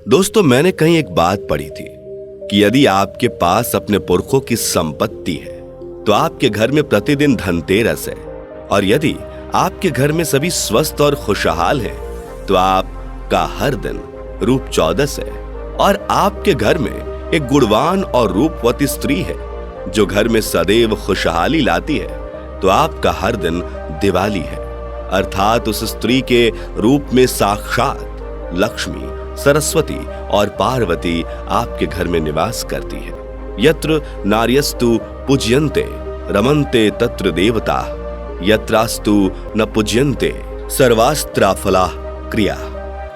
दोस्तों, मैंने कहीं एक बात पढ़ी थी कि यदि आपके पास अपने पुरखों की संपत्ति है तो आपके घर में प्रतिदिन धनतेरस है, और यदि आपके घर में सभी स्वस्थ और खुशहाल हैं तो आपका हर दिन रूप चौदस है। और आपके घर में एक गुणवान और रूपवती स्त्री है जो घर में सदैव खुशहाली लाती है तो आपका हर दिन दिवाली है। अर्थात उस स्त्री के रूप में साक्षात लक्ष्मी, सरस्वती और पार्वती आपके घर में निवास करती है। यत्र नार्यस्तु पूज्यन्ते रमन्ते तत्र देवता, यत्रास्तु न पूज्यन्ते सर्वास्त्राफला क्रिया।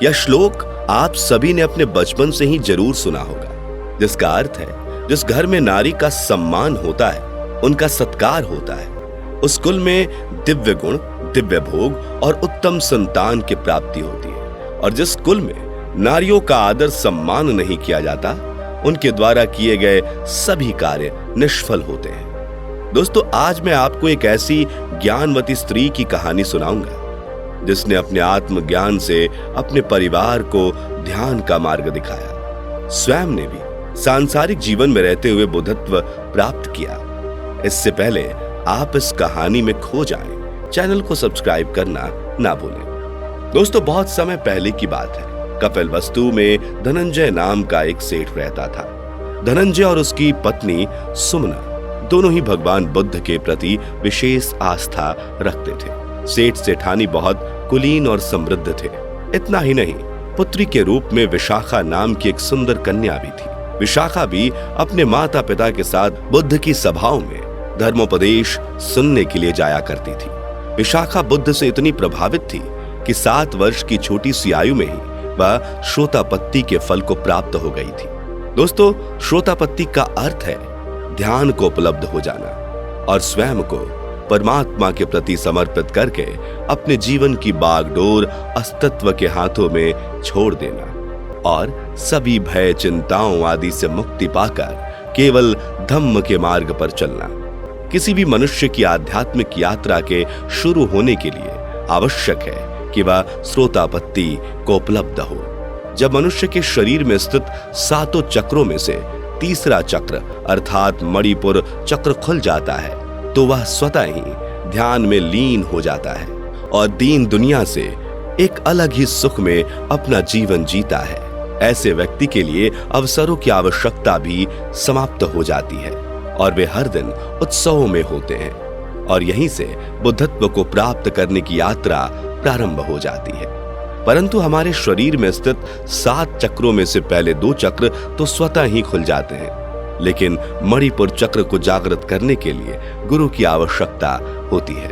यह श्लोक आप सभी ने अपने बचपन से ही जरूर सुना होगा, जिसका अर्थ है जिस घर में नारी का सम्मान होता है, उनका सत्कार होता है, उस कुल में दिव्य गुण, दिव्य भोग और उत्तम संतान की प्राप्ति होती है। और जिस कुल में नारियों का आदर सम्मान नहीं किया जाता, उनके द्वारा किए गए सभी कार्य निष्फल होते हैं। दोस्तों, आज मैं आपको एक ऐसी ज्ञानवती स्त्री की कहानी सुनाऊंगा जिसने अपने आत्मज्ञान से अपने परिवार को ध्यान का मार्ग दिखाया। स्वयं ने भी सांसारिक जीवन में रहते हुए बुद्धत्व प्राप्त किया। इससे पहले आप इस कहानी में खो जाएं, चैनल को सब्सक्राइब करना ना भूलें। दोस्तों, बहुत समय पहले की बात है। कपिलवस्तु में धनंजय नाम का एक सेठ रहता था। धनंजय और उसकी पत्नी सुमना दोनों ही भगवान बुद्ध के प्रति विशेष आस्था रखते थे। सेठ सेठानी बहुत कुलीन और समृद्ध थे। इतना ही नहीं, पुत्री के रूप में विशाखा नाम की एक सुंदर कन्या भी थी। विशाखा भी अपने माता पिता के साथ बुद्ध की सभाओं में धर्मोपदेश सुनने के लिए जाया करती थी। विशाखा बुद्ध से इतनी प्रभावित थी कि 7 वर्ष की छोटी सी आयु में ही वह श्रोतापत्ति के फल को प्राप्त हो गई थी। दोस्तों, श्रोतापत्ति का अर्थ है ध्यान को उपलब्ध हो जाना और स्वयं को परमात्मा के प्रति समर्पित करके अपने जीवन की बागडोर अस्तित्व के हाथों में छोड़ देना और सभी भय, चिंताओं आदि से मुक्ति पाकर केवल धम्म के मार्ग पर चलना। किसी भी मनुष्य की आध्यात्मिक यात्रा के शुरू होने के लिए आवश्यक है कि वह श्रोतापत्ति को उपलब्ध हो। जब मनुष्य के शरीर में स्थित 7 चक्रों में से तीसरा चक्र अर्थात मणिपुर चक्र खुल जाता है तो वह स्वतः ही ध्यान में लीन हो जाता है और दीन दुनिया से एक अलग ही सुख में अपना जीवन जीता है। ऐसे व्यक्ति के लिए अवसरों की आवश्यकता भी समाप्त हो जाती है और वे हर दिन उत्सवों में होते हैं और यहीं से बुद्धत्व को प्राप्त करने की यात्रा प्रारंभ हो जाती है। परंतु हमारे शरीर में स्थित 7 चक्रों में से पहले 2 चक्र तो स्वतः ही खुल जाते हैं, लेकिन मणिपुर चक्र को जागृत करने के लिए गुरु की आवश्यकता होती है।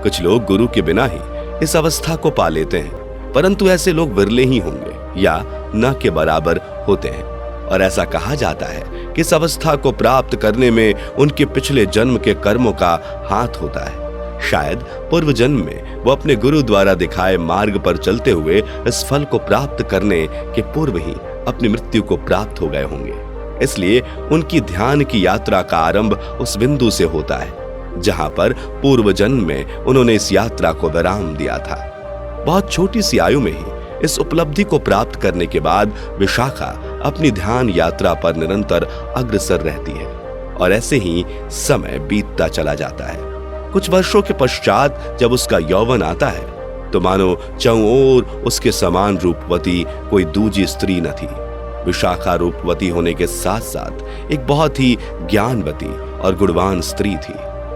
कुछ लोग गुरु के बिना ही इस अवस्था को पा लेते हैं, परंतु ऐसे लोग विरले ही होंगे या न के बराबर होते हैं। और ऐसा कहा जाता है कि इस अवस्था को प्राप्त करने में उनके पिछले जन्म के कर्मों का हाथ होता है। शायद पूर्व जन्म में वो अपने गुरु द्वारा दिखाए मार्ग पर चलते हुए इस फल को प्राप्त करने के पूर्व ही अपनी मृत्यु को प्राप्त हो गए होंगे। इसलिए उनकी ध्यान की यात्रा का आरंभ उस बिंदु से होता है जहां पर पूर्व जन्म में उन्होंने इस यात्रा को विराम दिया था। बहुत छोटी सी आयु में ही इस उपलब्धि को प्राप्त करने के बाद विशाखा अपनी ध्यान यात्रा पर निरंतर अग्रसर रहती है और ऐसे ही समय बीतता चला जाता है। कुछ वर्षों के पश्चात जब उसका यौवन आता है तो मानो चौओर उसके समान रूपवती कोई दूजी स्त्री न थी। विशाखा रूपवती होने के साथ साथ एक बहुत ही ज्ञानवती और गुणवान स्त्री थी।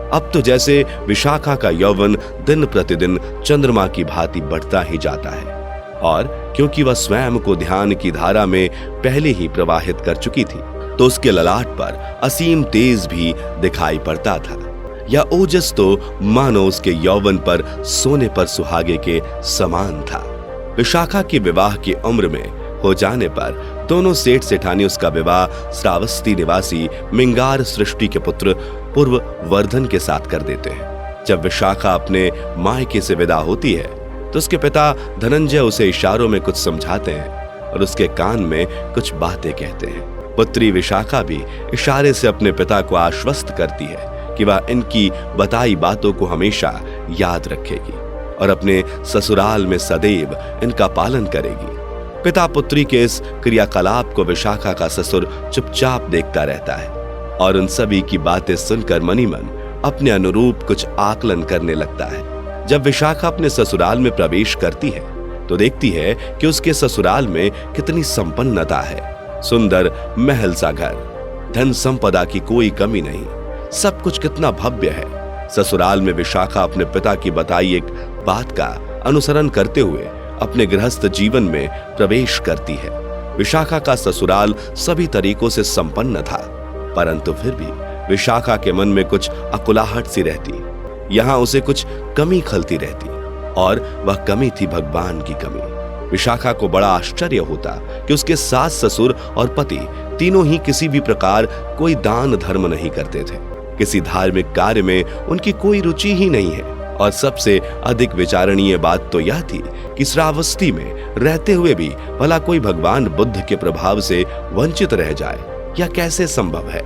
अब तो जैसे विशाखा का यौवन दिन प्रतिदिन चंद्रमा की भांति बढ़ता ही जाता है और क्योंकि वह स्वयं को ध्यान की धारा में पहले ही प्रवाहित कर चुकी थी तो उसके ललाट पर असीम तेज भी दिखाई पड़ता था। यह ओजस तो मानो उसके यौवन पर सोने पर सुहागे के समान था। विशाखा के विवाह की उम्र में हो जाने पर दोनों सेठ सेठानी उसका विवाह श्रावस्ती निवासी मिंगार सृष्टि के पुत्र पूर्व वर्धन के साथ कर देते हैं। जब विशाखा अपने मायके से विदा होती है तो उसके पिता धनंजय उसे इशारों में कुछ समझाते हैं और उसके कान में कुछ बातें कहते हैं। पुत्री विशाखा भी इशारे से अपने पिता को आश्वस्त करती है कि वह इनकी बताई बातों को हमेशा याद रखेगी और अपने ससुराल में सदैव इनका पालन करेगी। पिता पुत्री के इस क्रियाकलाप को विशाखा का ससुर चुपचाप देखता रहता है और उन सभी की बातें सुनकर मनी मन अपने अनुरूप कुछ आकलन करने लगता है। जब विशाखा अपने ससुराल में प्रवेश करती है तो देखती है कि उसके ससुराल में कितनी संपन्नता है। सुंदर महल सा घर, धन संपदा की कोई कमी नहीं, सब कुछ कितना भव्य है। ससुराल में विशाखा अपने पिता की बताई एक बात का अनुसरण करते हुए अपने गृहस्थ जीवन में प्रवेश करती है। विशाखा का ससुराल सभी तरीकों से संपन्न था, परंतु फिर भी विशाखा के मन में कुछ अकुलाहट सी रहती। यहाँ उसे कुछ कमी खलती रहती और वह कमी थी भगवान की कमी। विशाखा को बड़ा आश्चर्य होता कि उसके सास ससुर और पति तीनों ही किसी भी प्रकार कोई दान धर्म नहीं करते थे। किसी धार्मिक कार्य में उनकी कोई रुचि ही नहीं है। और सबसे अधिक विचारणीय बात तो यह थी कि श्रावस्ती में रहते हुए भी भला कोई भगवान बुद्ध के प्रभाव से वंचित रह जाए, यह कैसे संभव है।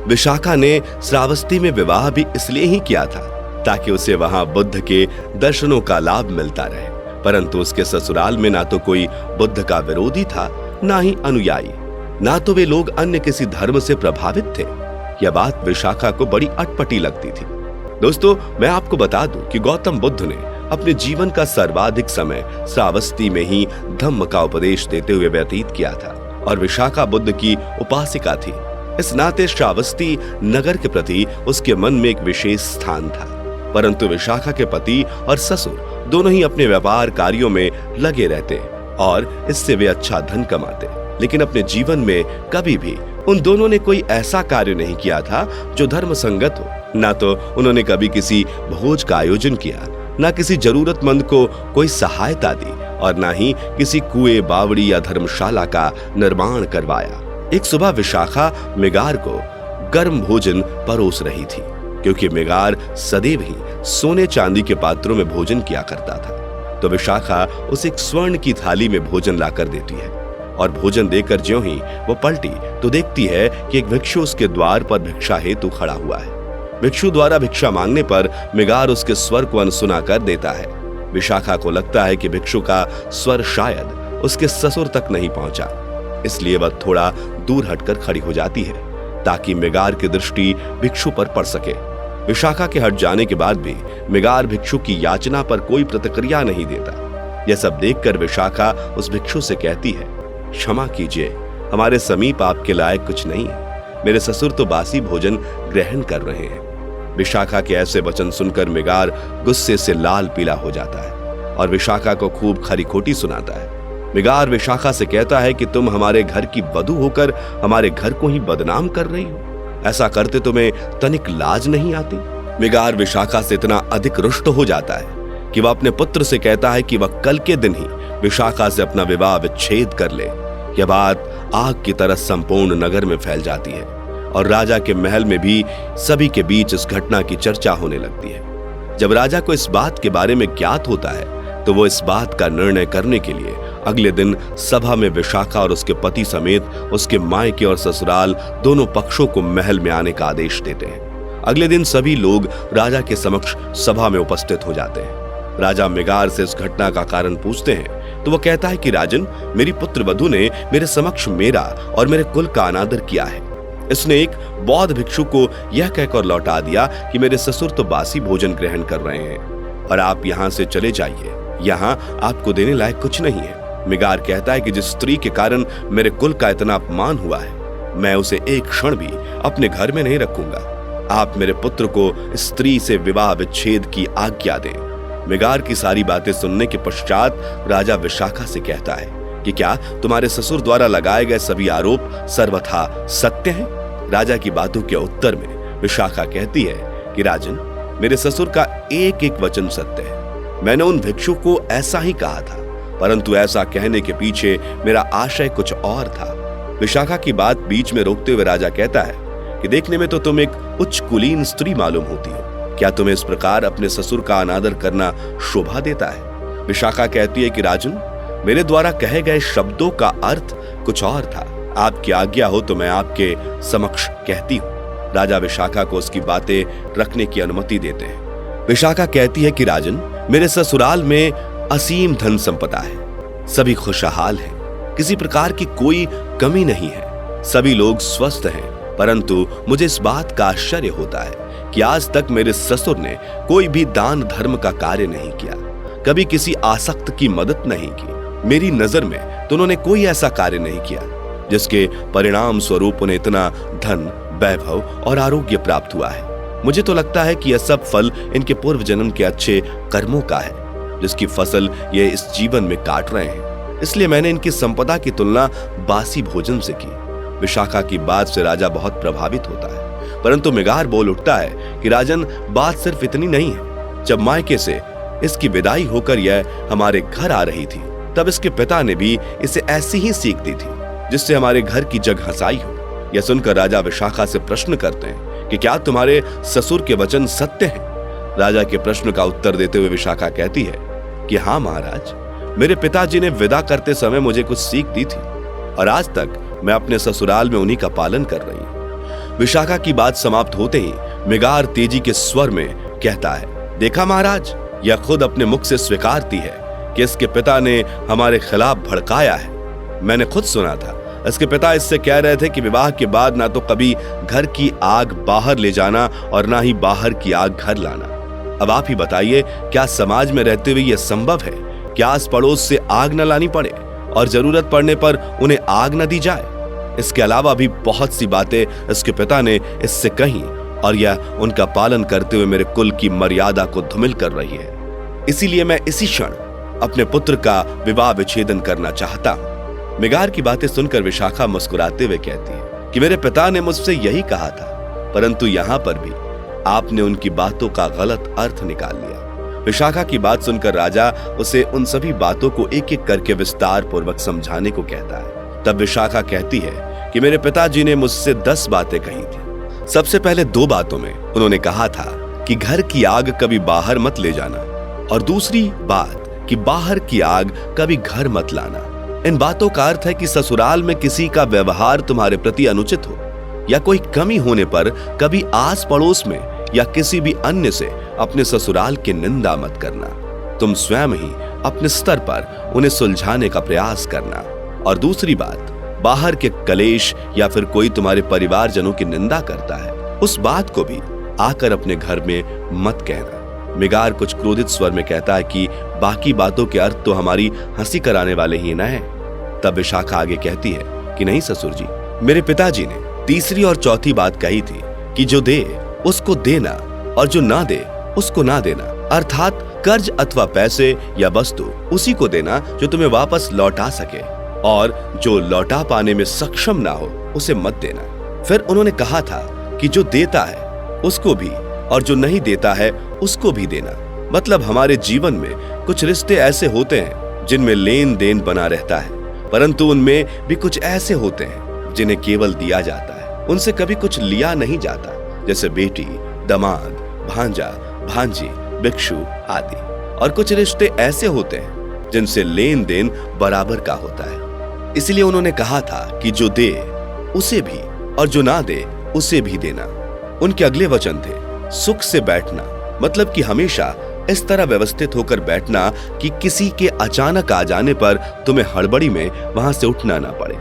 विशाखा ने श्रावस्ती में विवाह भी इसलिए ही किया था ताकि उसे वहां बुद्ध के दर्शनों का लाभ मिलता रहे, परंतु उसके ससुराल में ना तो कोई बुद्ध का विरोधी था, ना ही अनुयायी, ना तो वे लोग अन्य किसी धर्म से प्रभावित थे। यह बात विशाखा को बड़ी अटपटी लगती थी। दोस्तों, मैं आपको बता दूं कि गौतम बुद्ध ने अपने जीवन का सर्वाधिक समय श्रावस्ती में ही धम्म का उपदेश देते हुए व्यतीत किया था और विशाखा बुद्ध की उपासिका थी। इस नाते श्रावस्ती नगर के प्रति उसके मन में एक विशेष स्थान था। परंतु विशाखा के पति और ससुर दोनों ही अपने व्यापार कार्यों में लगे रहते और इससे वे अच्छा धन कमाते, लेकिन अपने जीवन में कभी भी उन दोनों ने कोई ऐसा कार्य नहीं किया था जो धर्म संगत हो। ना तो उन्होंने कभी किसी भोज का आयोजन किया, ना किसी जरूरतमंद को कोई सहायता दी और ना ही किसी कुएं, बावड़ी या धर्मशाला का निर्माण करवाया। एक सुबह विशाखा मिगार को गर्म भोजन परोस रही थी, क्योंकि मिगार सदैव ही सोने चांदी के पात्रों में भोजन किया करता था। तो विशाखा उसे एक स्वर्ण की थाली में भोजन लाकर देती है और भोजन देकर ज्यों ही वो पलटी तो देखती है कि एक भिक्षु उसके द्वार पर भिक्षा हेतु खड़ा हुआ है। भिक्षु द्वारा भिक्षा मांगने पर मिगार उसके स्वर को अनसुना कर देता है। विशाखा को लगता है कि भिक्षु का स्वर शायद उसके ससुर तक नहीं पहुंचा, इसलिए वह थोड़ा दूर हटकर खड़ी हो जाती है ताकि मिगार की दृष्टि भिक्षु पर पड़ सके। विशाखा के हट जाने के बाद भी मिगार भिक्षु की याचना पर कोई प्रतिक्रिया नहीं देता। यह सब देखकर विशाखा उस भिक्षु से कहती है, क्षमा कीजिए, हमारे समीप आपके लायक कुछ नहीं है। मेरे ससुर तो बासी भोजन ग्रहण कर रहे हैं। विशाखा के ऐसे वचन सुनकर मिगार गुस्से से लाल पीला हो जाता है और विशाखा को खूब खरी खोटी सुनाता है। मिगार विशाखा से कहता है कि तुम हमारे घर की वधू होकर हमारे घर को ही बदनाम कर रही हो। ऐसा करते तुम्हें तनिक लाज नहीं आती। मिगार विशाखा से इतना अधिक रुष्ट हो जाता है कि वह अपने पुत्र से कहता है कि वह कल के दिन ही विशाखा से अपना विवाह विच्छेद कर ले। यह बात आग की तरह संपूर्ण नगर में फैल जाती है और राजा के महल में भी सभी के बीच इस घटना की चर्चा होने लगती है। जब राजा को इस बात के बारे में ज्ञात होता है तो वो इस बात का निर्णय करने के लिए अगले दिन सभा में विशाखा और उसके पति समेत उसके मायके और ससुराल दोनों पक्षों को महल में आने का आदेश देते हैं। अगले दिन सभी लोग राजा के समक्ष सभा में उपस्थित हो जाते हैं। राजा मिगार से इस घटना का कारण पूछते हैं तो वह कहता है कि राजन, मेरी पुत्र वधू ने मेरे समक्ष मेरा और मेरे कुल का अनादर किया है। इसने एक बौद्ध भिक्षु को यह कहकर लौटा दिया कि मेरे ससुर तो बासी भोजन ग्रहण कर रहे हैं और आप यहाँ से चले जाइए, यहाँ आपको देने लायक कुछ नहीं है। मिगार कहता है कि जिस स्त्री के कारण मेरे कुल का इतना अपमान हुआ है, मैं उसे एक क्षण भी अपने घर में नहीं रखूंगा। आप मेरे पुत्र को स्त्री से विवाह विच्छेद की आज्ञा दें। मिगार की सारी बातें सुनने के पश्चात राजा विशाखा से कहता है कि क्या तुम्हारे ससुर द्वारा लगाए गए सभी आरोप सर्वथा सत्य हैं? राजा की बातों के उत्तर में विशाखा कहती है कि राजन, मेरे ससुर का एक एक वचन सत्य है। मैंने उन भिक्षु को ऐसा ही कहा था, परंतु ऐसा कहने के पीछे मेरा आशय कुछ और था। विशाखा की बात बीच में रोकते हुए राजा कहता है कि देखने में तो तुम एक उच्च कुलीन स्त्री मालूम होती हो। क्या तुम्हें इस प्रकार अपने ससुर का अनादर करना शोभा देता है? विशाखा कहती है कि राजन, मेरे द्वारा कहे गए शब्दों का अर्थ कुछ और था। आपकी आज्ञा हो तो मैं आपके समक्ष कहती हूँ। राजा विशाखा को उसकी बातें रखने की अनुमति देते हैं। विशाखा कहती है कि राजन, मेरे ससुराल में असीम धन संपदा है, सभी खुशहाल हैं, किसी प्रकार की कोई कमी नहीं है, सभी लोग स्वस्थ हैं। परंतु मुझे इस बात का आश्चर्य होता है कि आज तक मेरे ससुर ने कोई भी दान धर्म का कार्य नहीं किया, कभी किसी आसक्त की मदद नहीं की। मेरी नजर में तो उन्होंने कोई ऐसा कार्य नहीं किया जिसके परिणाम स्वरूप उन्हें इतना धन, वैभव और आरोग्य प्राप्त हुआ है। मुझे तो लगता है कि यह सब फल इनके पूर्व जन्म के अच्छे कर्मों का है, जिसकी फसल ये इस जीवन में काट रहे हैं। इसलिए मैंने इनकी संपदा की तुलना बासी भोजन से की। विशाखा की बात से राजा बहुत प्रभावित होता है, परंतु मिगार बोल उठता है कि राजन, बात सिर्फ इतनी नहीं है। जब मायके से इसकी विदाई होकर यह हमारे घर आ रही थी, तब इसके पिता ने भी इसे ऐसी ही सीख दी थी, जिससे हमारे घर की जग हंसाई हो। यह सुनकर राजा विशाखा से प्रश्न करते हैं कि क्या तुम्हारे ससुर के वचन सत्य हैं? राजा के प्रश्न का उत्तर देते हुए विशाखा कहती है कि हाँ महाराज, मेरे पिताजी ने विदा करते समय मुझे कुछ सीख दी थी और आज तक मैं अपने ससुराल में उन्हीं का पालन कर रही हूं। विशाखा की बात समाप्त होते ही मिगार तेजी के स्वर में कहता है, देखा महाराज, यह खुद अपने मुख से स्वीकारती है कि इसके पिता ने हमारे खिलाफ भड़काया है। मैंने खुद सुना था, इसके पिता इससे कह रहे थे कि विवाह के बाद ना तो कभी घर की आग बाहर ले जाना और ना ही बाहर की आग घर लाना। अब आप ही बताइए, क्या समाज में रहते हुए यह संभव है कि आस पड़ोस से आग न लानी पड़े और जरूरत पड़ने पर उन्हें आग न दी जाए? इसके अलावा भी बहुत सी बातें इसके पिता ने इससे कही और यह उनका पालन करते हुए मेरे कुल की मर्यादा को धूमिल कर रही है। इसीलिए मैं इसी क्षण अपने पुत्र का विवाह विच्छेदन करना चाहता हूं। मिगार की बातें सुनकर विशाखा मुस्कुराते हुए कहती है कि मेरे पिता ने मुझसे यही कहा था, परंतु यहां पर भी आपने उनकी बातों का गलत अर्थ निकाल लिया। विशाखा की बात सुनकर राजा उसे उन सभी बातों को एक एक करके विस्तार पूर्वक समझाने को कहता है। तब विशाखा कहती है कि मेरे पिताजी ने मुझसे 10 बातें कही थी। सबसे पहले 2 बातों में उन्होंने कहा था कि घर की आग कभी बाहर मत ले जाना, और दूसरी बात कि बाहर की आग कभी घर मत लाना। इन बातों का अर्थ है कि ससुराल में किसी का व्यवहार तुम्हारे प्रति अनुचित हो या कोई कमी होने पर कभी आस पड़ोस में या किसी भी अन्य से अपने ससुराल की निंदा मत करना। तुम स्वयं ही अपने स्तर पर उन्हें सुलझाने का प्रयास करना। और दूसरी बात, बाहर के कलेश या फिर कोई तुम्हारे परिवारजनों की निंदा करता है, उस बात को भी आकर अपने घर में मत कहना। मिगार कुछ क्रोधित स्वर में कहता है कि बाकी बातों के अर्थ तो हमारी हंसी कराने वाले ही ना है। तब विशाखा आगे कहती है कि नहीं ससुर जी, मेरे पिताजी ने तीसरी और चौथी बात कही थी कि जो दे उसको देना और जो ना दे उसको ना देना, अर्थात कर्ज अथवा पैसे या वस्तु उसी को देना जो तुम्हें वापस लौटा सके, और जो लौटा पाने में सक्षम ना हो उसे मत देना। फिर उन्होंने कहा था कि जो देता है उसको भी और जो नहीं देता है उसको भी देना। मतलब हमारे जीवन में कुछ रिश्ते ऐसे होते हैं जिनमें लेन देन बना रहता है, परंतु उनमें भी कुछ ऐसे होते हैं जिन्हें केवल दिया जाता है, उनसे कभी कुछ लिया नहीं जाता, जैसे बेटी, दामाद, भांजा, भांजी, भिक्षु आदि। और कुछ रिश्ते ऐसे होते हैं जिनसे लेन देन बराबर का होता है। इसलिए उन्होंने कहा था कि जो दे उसे भी और जो ना दे उसे भी देना। उनके अगले वचन थे सुख से बैठना, मतलब कि हमेशा इस तरह व्यवस्थित होकर बैठना कि किसी के अचानक आ जाने पर तुम्हें हड़बड़ी में वहां से उठना ना पड़े।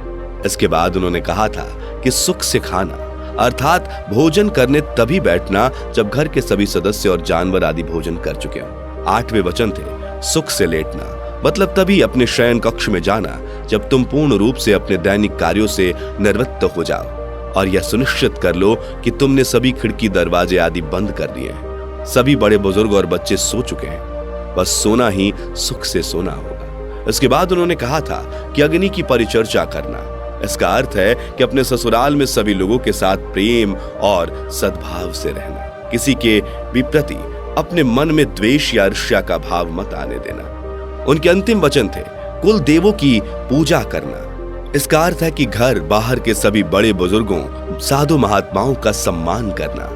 इसके बाद उन्होंने कहा था कि सुख से खाना, अर्थात भोजन करने तभी बैठना जब घर के सभी सदस्य और जानवर आदि भोजन कर चुके हों। 8वें वचन थे सुख से लेटना, मतलब तभी अपने शयन कक्ष में जाना जब तुम पूर्ण रूप से अपने दैनिक कार्यों से निवृत्त हो जाओ और यह सुनिश्चित कर लो कि तुमने सभी खिड़की दरवाजे आदि बंद कर दिए हैं। सभी बड़े बुजुर्ग और बच्चे सो चुके हैं, बस सोना ही सुख से सोना होगा। इसके बाद उन्होंने कहा था कि अग्नि की परिचर्चा करना। इसका अर्थ है कि अपने ससुराल में सभी लोगों के साथ प्रेम और सद्भाव से रहना। किसी के भी प्रति अपने मन में द्वेष या ईर्ष्या का भाव मत आने देना। उनके अंतिम वचन थे कुल देवों की पूजा करना। इसका अर्थ है कि घर बाहर के सभी बड़े बुजुर्गों, साधु महात्माओं का सम्मान करना,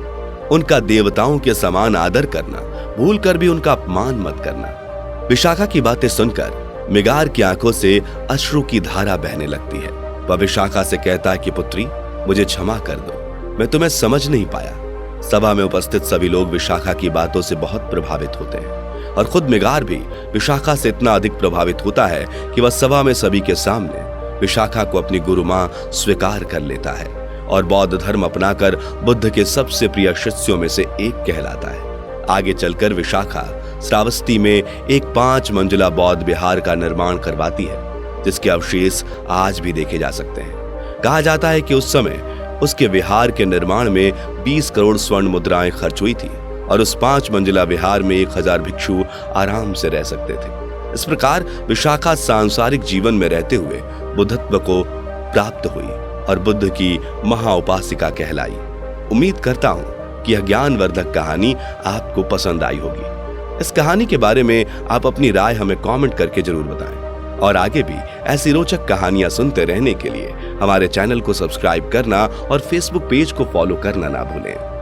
उनका देवताओं के समान आदर करना, भूल कर भी उनका अपमान मत करना। विशाखा की बातें सुनकर मिगार की आंखों से अश्रु की धारा बहने लगती है। वह विशाखा से कहता है कि पुत्री, मुझे क्षमा कर दो, मैं तुम्हें समझ नहीं पाया। सभा में उपस्थित सभी लोग विशाखा की बातों से बहुत प्रभावित होते हैं और खुद मिगार भी विशाखा से इतना अधिक प्रभावित होता है कि वह सभा में सभी के सामने विशाखा को अपनी गुरु मां स्वीकार कर लेता है और बौद्ध धर्म अपनाकर बुद्ध के सबसे प्रिय शिष्यों में से एक कहलाता है। आगे चलकर विशाखा श्रावस्ती में एक 5 मंजिला बौद्ध विहार का निर्माण करवाती है, जिसके अवशेष आज भी देखे जा सकते हैं। कहा जाता है कि उस समय उसके विहार के निर्माण में 20 करोड़ स्वर्ण मुद्राएं खर्च हुई थी और उस 5 मंजिला विहार में 1000 भिक्षु आराम से रह सकते थे। इस प्रकार विशाखा सांसारिक जीवन में रहते हुए बुद्धत्व को प्राप्त हुई और बुद्ध की महाउपासिका कहलाई। उम्मीद करता हूं कि यह ज्ञानवर्धक कहानी आपको पसंद आई होगी। इस कहानी के बारे में आप अपनी राय हमें कमेंट करके जरूर बताएं और आगे भी ऐसी रोचक कहानियां सुनते रहने के लिए हमारे चैनल को सब्सक्राइब करना और फेसबुक पेज को फॉलो करना ना भूलें।